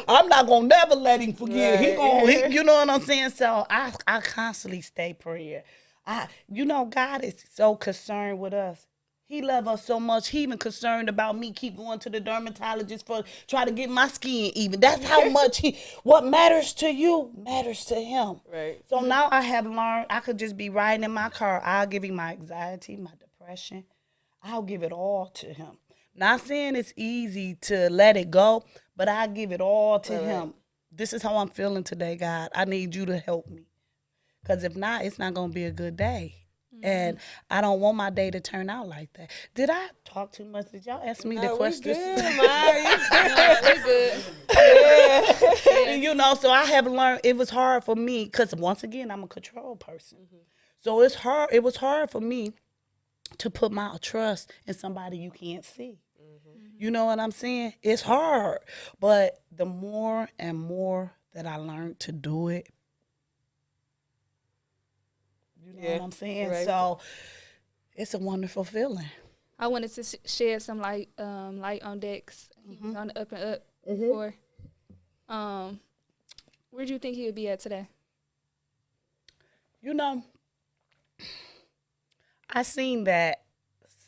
I'm not gonna never let him forget. Right. You know what I'm saying? So I constantly stay praying. God is so concerned with us. He love us so much. He even concerned about me keep going to the dermatologist for try to get my skin even. That's how much what matters to you matters to him. Right. So now I have learned I could just be riding in my car. I'll give him my anxiety, my depression. I'll give it all to him. Not saying it's easy to let it go, but I give it all to him. Right. This is how I'm feeling today, God. I need you to help me. Because if not, it's not going to be a good day. And I don't want my day to turn out like that. Did I talk too much? Did y'all ask me the No, we questions? good, Ma. We good. Yeah. So I have learned it was hard for me because once again, I'm a control person. So it's hard. It was hard for me to put my trust in somebody you can't see. You know what I'm saying? It's hard. But the more and more that I learned to do it, you know what I'm saying? Right. So it's a wonderful feeling. I wanted to shed some light on Dex. He was on the up and up before. Where do you think he would be at today? You know, I seen that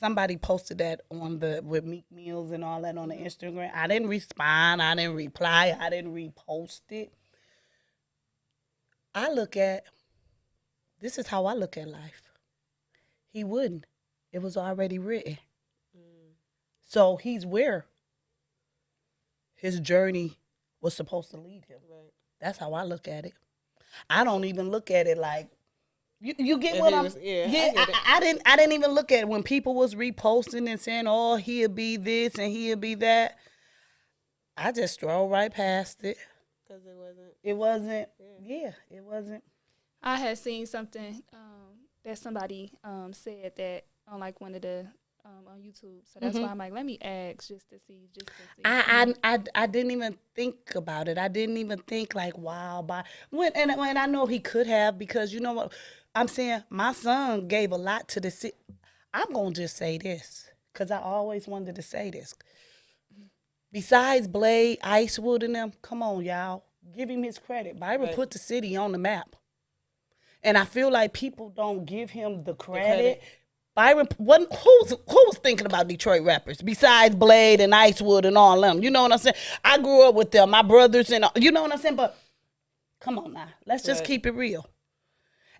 somebody posted that on the with Meek Mills and all that on the Instagram. I didn't respond. I didn't reply. I didn't repost it. This is how I look at life. He wouldn't. It was already written. So he's where his journey was supposed to lead him. Right. That's how I look at it. I don't even look at it like you get If what he I'm. was- yeah, I Yeah, get it. I didn't even look at it when people was reposting and saying, "Oh, he'll be this and he'll be that." I just strolled right past it. Because it wasn't. It wasn't. Yeah, it wasn't. I had seen something that somebody said that on like one of the on YouTube. So that's why I'm like, let me ask just to see. I didn't even think about it. I didn't even think like, wow, when I know he could have because you know what I'm saying. My son gave a lot to the city. I'm gonna just say this because I always wanted to say this. Besides Blade, Icewood, and them, come on, y'all, give him his credit. Byron put the city on the map, and I feel like people don't give him the credit. Byron, who was thinking about Detroit rappers besides Blade and Icewood and all them? You know what I'm saying? I grew up with them, my brothers, and you know what I'm saying. But come on now, let's just keep it real.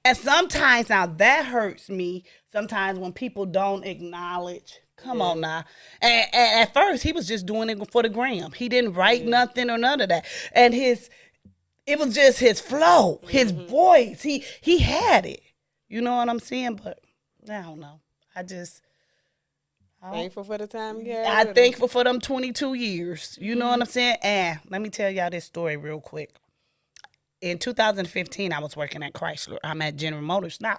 And sometimes now that hurts me. Sometimes when people don't acknowledge. Come on now. And at first he was just doing it for the gram. He didn't write nothing or none of that. And it was just his flow, his voice. He had it. You know what I'm saying? But I don't know. Thankful for the time you had. I'm thankful for them 22 years. You know what I'm saying? And let me tell y'all this story real quick. In 2015, I was working at Chrysler. I'm at General Motors now.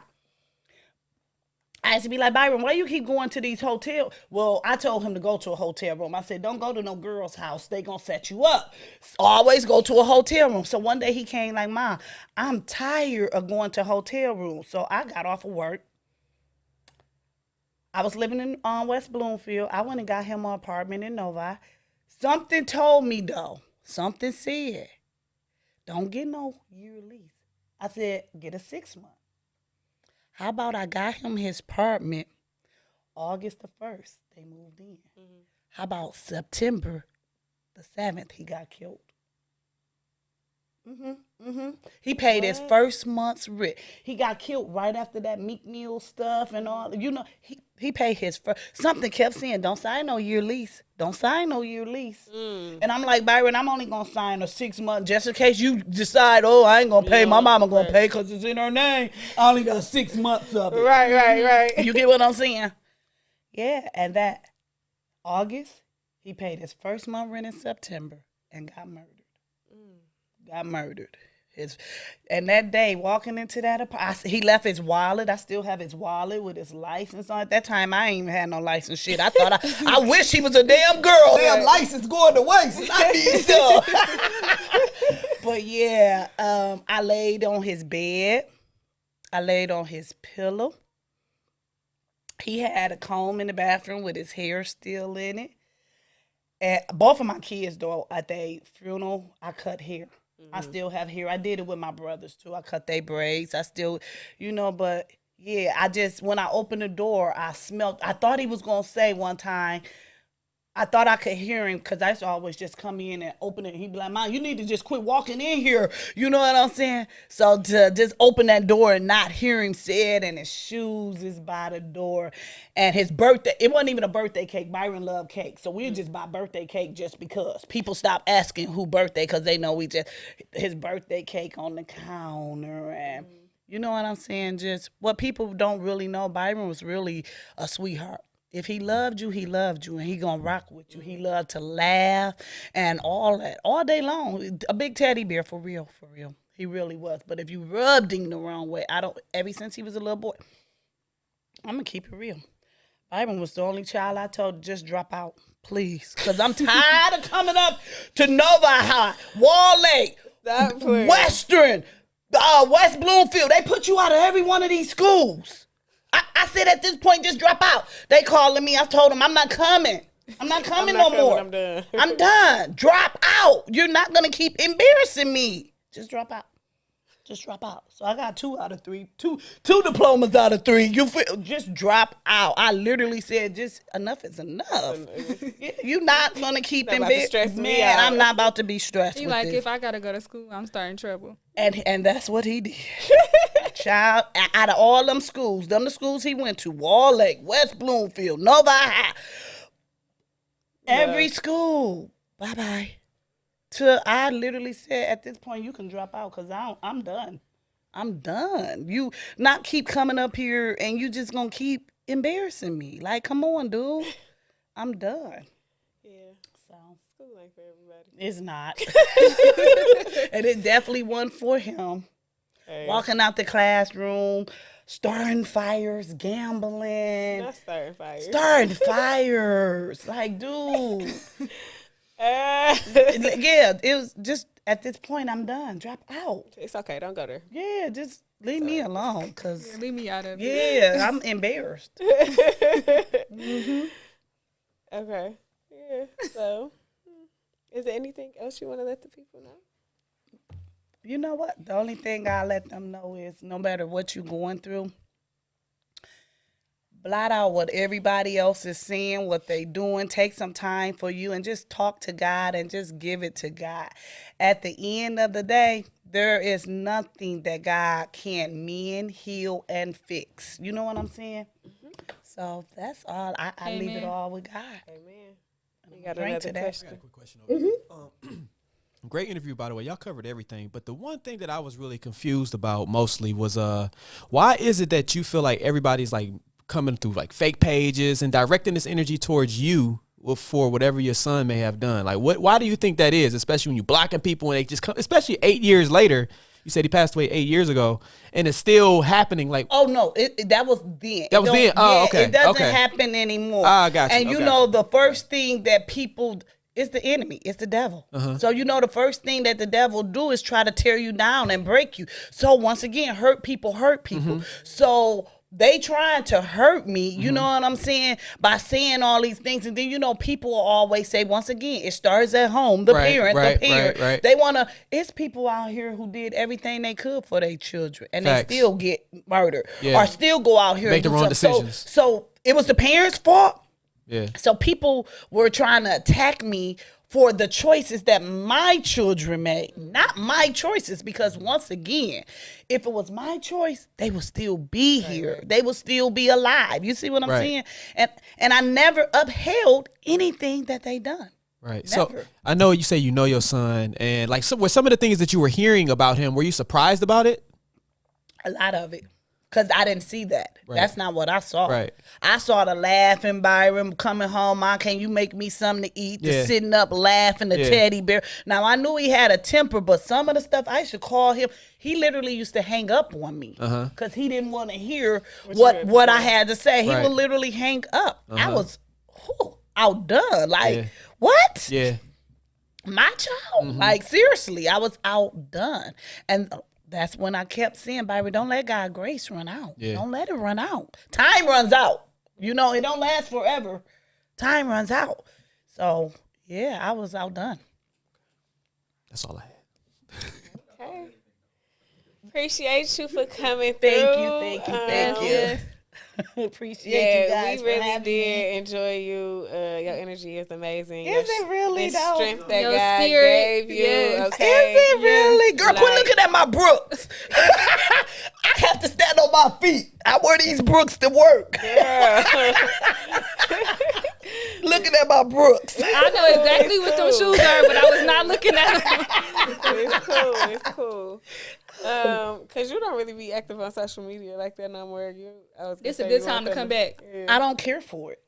I used to be like, Byron, why you keep going to these hotels? Well, I told him to go to a hotel room. I said, don't go to no girl's house. They gonna set you up. Always go to a hotel room. So one day he came like, Mom, I'm tired of going to hotel rooms. So I got off of work. I was living in West Bloomfield. I went and got him an apartment in Novi. Something told me though. Something said, don't get no year lease. I said, get a 6 month. How about I got him his apartment August the 1st, they moved in. How about September the 7th, he got killed? He paid his first month's rent. He got killed right after that Meek Mill stuff and all. You know, he paid his first. Something kept saying, don't sign no year lease. Don't sign no year lease. And I'm like, Byron, I'm only going to sign a 6 month just in case you decide, oh, I ain't going to pay. My mama going to pay because it's in her name. I only got 6 months of it. Right. You get what I'm saying? Yeah, and that August, he paid his first month rent in September and got murdered. Got murdered. And that day, walking into that apartment, he left his wallet. I still have his wallet with his license on. At that time, I ain't even had no license shit. I thought I wish he was a damn girl. Damn license going to waste. And I need stuff. But yeah, I laid on his bed. I laid on his pillow. He had a comb in the bathroom with his hair still in it. And both of my kids, though, at their funeral, I cut hair. I still have hair. I did it with my brothers too. I cut their braids. I still, but yeah, when I opened the door, I thought he was going to say one time, I thought I could hear him because I used to always just come in and open it. He'd be like, Mom, you need to just quit walking in here. You know what I'm saying? So to just open that door and not hear him say it, and his shoes is by the door. And his birthday, it wasn't even a birthday cake. Byron loved cake. So we just buy birthday cake just because. People stop asking who birthday because they know his birthday cake on the counter. And you know what I'm saying? Just what people don't really know, Byron was really a sweetheart. If he loved you, and he gonna rock with you. He loved to laugh and all that, all day long. A big teddy bear, for real. He really was. But if you rubbed him the wrong way, ever since he was a little boy, I'm gonna keep it real. Byron was the only child I told to just drop out, please. Because I'm tired of coming up to Nova High, Wall Lake, Western, West Bloomfield. They put you out of every one of these schools. I said at this point, just drop out. They calling me. I told them I'm not coming. I'm not coming no more. I'm done. I'm done. Drop out. You're not going to keep embarrassing me. Just drop out. Just drop out. So I got 2 out of 3. Two diplomas out of 3. You feel? Just drop out. I literally said, just enough is enough. You're not going to keep embarrassing me. Man, I'm not about to be stressed He with like, this. if I got to go to school, I'm starting trouble. And that's what he did. Child, out of all them schools, the schools he went to, Wall Lake, West Bloomfield, Nova High, every school, bye-bye. I literally said, at this point, you can drop out because I'm done. I'm done. You not keep coming up here and you just going to keep embarrassing me. Like, come on, dude. I'm done. Yeah. So School ain't for everybody. It's not. And it definitely wasn't for him. Hey. Walking out the classroom, starting fires, gambling. Not starting fires. Starting fires. Like, dude. Yeah, it was just, at this point, I'm done. Drop out. it's okay. Don't go there. Yeah, just leave me alone. Because, Leave me out of it. yeah, I'm embarrassed. Okay. Yeah. So, is there anything else you want to let the people know? You know what? The only thing I let them know is no matter what you're going through, blot out what everybody else is seeing, what they doing. Take some time for you and just talk to God and just give it to God. At the end of the day, there is nothing that God can't mend, heal, and fix. You know what I'm saying? So that's all. I leave it all with God. Amen. You got Drink another to that. question? I got a quick question over here. Great interview, by the way. Y'all covered everything. But the one thing that I was really confused about mostly was why is it that you feel like everybody's like coming through like fake pages and directing this energy towards you for whatever your son may have done? Like, why do you think that is, especially when you're blocking people and they just come, especially 8 years later? You said he passed away 8 years ago, and it's still happening. Like, oh no, that was then. That was then. Oh, okay. It doesn't Okay. happen anymore. Ah, got you. And you Okay. know, the first thing that people, it's the enemy, it's the devil. So you know, the first thing that the devil do is try to tear you down and break you. So once again, hurt people. So they trying to hurt me, you know what I'm saying, by saying all these things. And then, you know, people will always say, once again, it starts at home, the parent. Right. They want to, it's people out here who did everything they could for their children, and Facts. they still get murdered Yeah. or still go out here Make and the do wrong something. decisions. So it was the parents' fault. yeah. So people were trying to attack me for the choices that my children made, not my choices. Because once again, if it was my choice, they would still be here. Right. They would still be alive. You see what I'm saying? And I never upheld anything that they done. Right. Never. So I know you say you know your son, and like were some of the things that you were hearing about him, were you surprised about it? A lot of it. Because I didn't see that. Right. That's not what I saw. Right. I saw the laughing Byron coming home. Mom, can you make me something to eat? The Yeah. sitting up laughing, the Yeah. teddy bear. Now, I knew he had a temper, but some of the stuff I used to call him, he literally used to hang up on me. Because he didn't want to hear what I had to say. He Right. would literally hang up. I was outdone. Like, Yeah. what? Yeah. My child? Like, seriously, I was outdone. And that's when I kept saying, Byron, don't let God's grace run out. Yeah. Don't let it run out. Time runs out. You know, it don't last forever. Time runs out. So, yeah, I was outdone. That's all I had. Okay. Appreciate you for coming through. Thank you. Appreciate you guys we really for having did me. enjoy you. Your energy is amazing. Is it really, the though? strength that Your God spirit, gave you. yes. Okay. Is it really? Girl, quit Like- looking at my Brooks. I have to stand on my feet. I wear these Brooks to work. Looking at my Brooks. I know exactly what those shoes are, but I was not looking at them. It's cool. It's cool. Cause you don't really be active on social media like that no more. It's a good time to come back. Yeah. I don't care for it.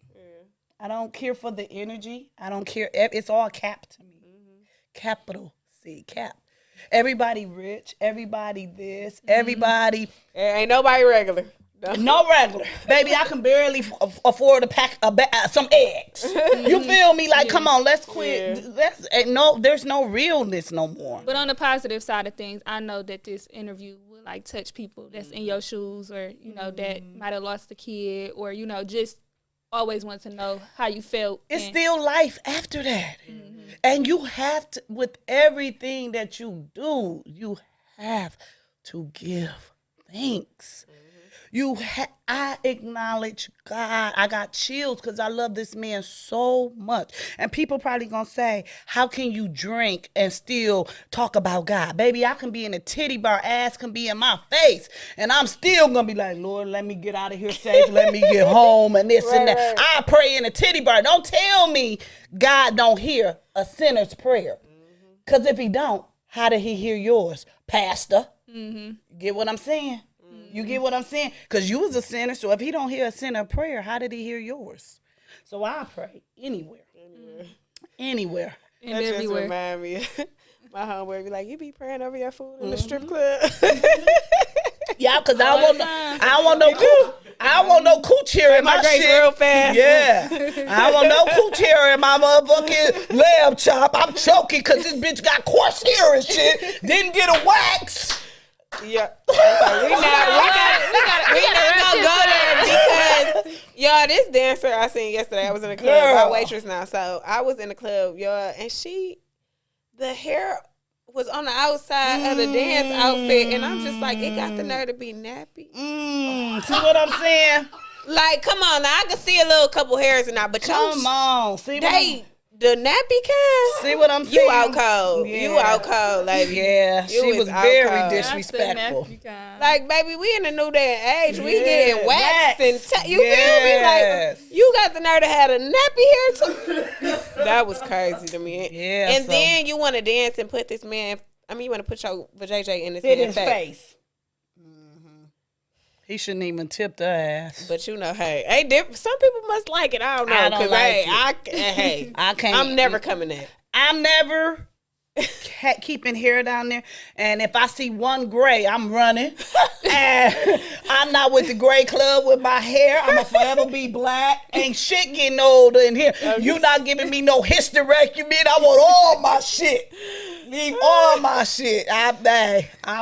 I don't care for the energy. I don't care. It's all cap to me. Capital C, cap. Everybody rich. Everybody this. Everybody. Ain't nobody regular. No regular. Baby, I can barely afford to pack some eggs. You feel me? Like, come on, let's quit. There's no realness no more. But on the positive side of things, I know that this interview will like touch people that's in your shoes, or you know that might have lost a kid, or you know just always want to know how you felt. It's still life after that. And you have to, with everything that you do, you have to give thanks. I acknowledge God. I got chills because I love this man so much. And people probably gonna say, how can you drink and still talk about God? Baby, I can be in a titty bar, ass can be in my face, and I'm still gonna be like, Lord, let me get out of here safe. Let me get home and this and that. I pray in a titty bar. Don't tell me God don't hear a sinner's prayer. Because if he don't, how did he hear yours? Pastor. Get what I'm saying? You get what I'm saying? Because you was a sinner, so if he don't hear a sinner prayer, how did he hear yours? So I pray anywhere. Anywhere. and That everywhere. just remind me. My homeboy be like, you be praying over your food in the strip club. Yeah, because I All want the time. I want no cooch hair in my grace shit. real fast. Yeah. I want no cooch hair in my motherfucking lamb chop. I'm choking because this bitch got coarse hair and shit. Didn't get a wax. Yeah. Okay, we not gonna go there because y'all, this dancer I seen yesterday, I was in the club. Girl. I waitress now, so I was in the club, y'all, and the hair was on the outside of the dance outfit, and I'm just like, it got the nerve to be nappy. See what I'm saying? Like, come on, now I can see a little couple hairs and that, but Come on. See what I'm the nappy kind. See what I'm saying? You out cold. Yeah. You out cold, lady. Yeah, You she was out very cold. disrespectful. That's the nasty kind. Like, baby, we in a new day and age. We Yeah, getting waxed wax. and you feel me? Yes. Like, you got the nerve to have a nappy hair too. That was crazy to me. Yeah, And so- then you want to dance and put this man. I mean, you want to put your JJ in this In man's his face. He shouldn't even tip the ass. But you know, hey, some people must like it. I don't know, I don't because like hey, I can't. I'm never coming in. I'm never keeping hair down there. And if I see one gray, I'm running. And I'm not with the gray club with my hair. I'm going to forever be black. Ain't shit getting older in here. You not giving me no hysterectomy. I want all my shit. Leave all my shit. I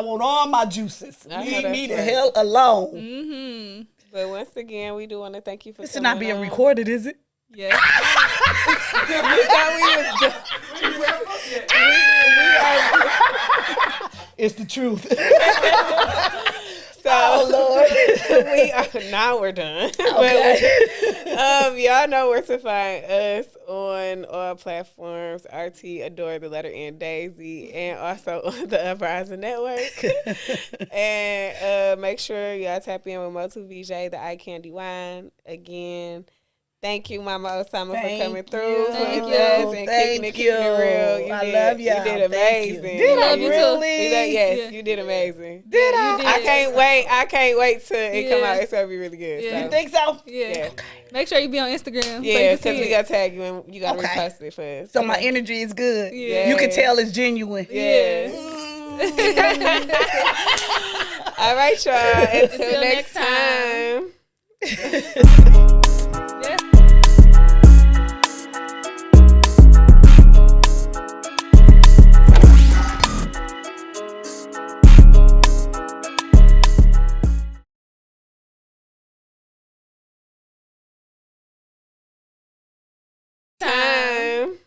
want all my juices. I know Leave me that's the right. hell alone. But once again, we do want to thank you for This is coming not being on. recorded, is it? Yeah. We thought we was It's the truth. So Lord. we are now we're done. Okay. But, y'all know where to find us on all platforms. RT Adore the letter N Daisy, and also on the Uprising Network. And make sure y'all tap in with Motu VJ, the Eye Candy Wine. Again, Thank you, Mama Osama, Thank for coming through Thank with you. us and Thank keeping it real. I love y'all. You did Thank you. amazing. Did I love you too. really? Yes, Yeah. you did amazing. Did Yeah, I? you did. I can't wait. I can't wait till it come Yeah. out. It's gonna be really good. Yeah. So. You think so? Yeah. Yeah. Make sure you be on Instagram. so you Yeah, can because see we it. gotta tag you and you gotta Okay. repost it for us. So my energy is good. Yeah. You can tell it's genuine. Yeah. Mm. All right, y'all. Until Until next next time. Yeah. Time.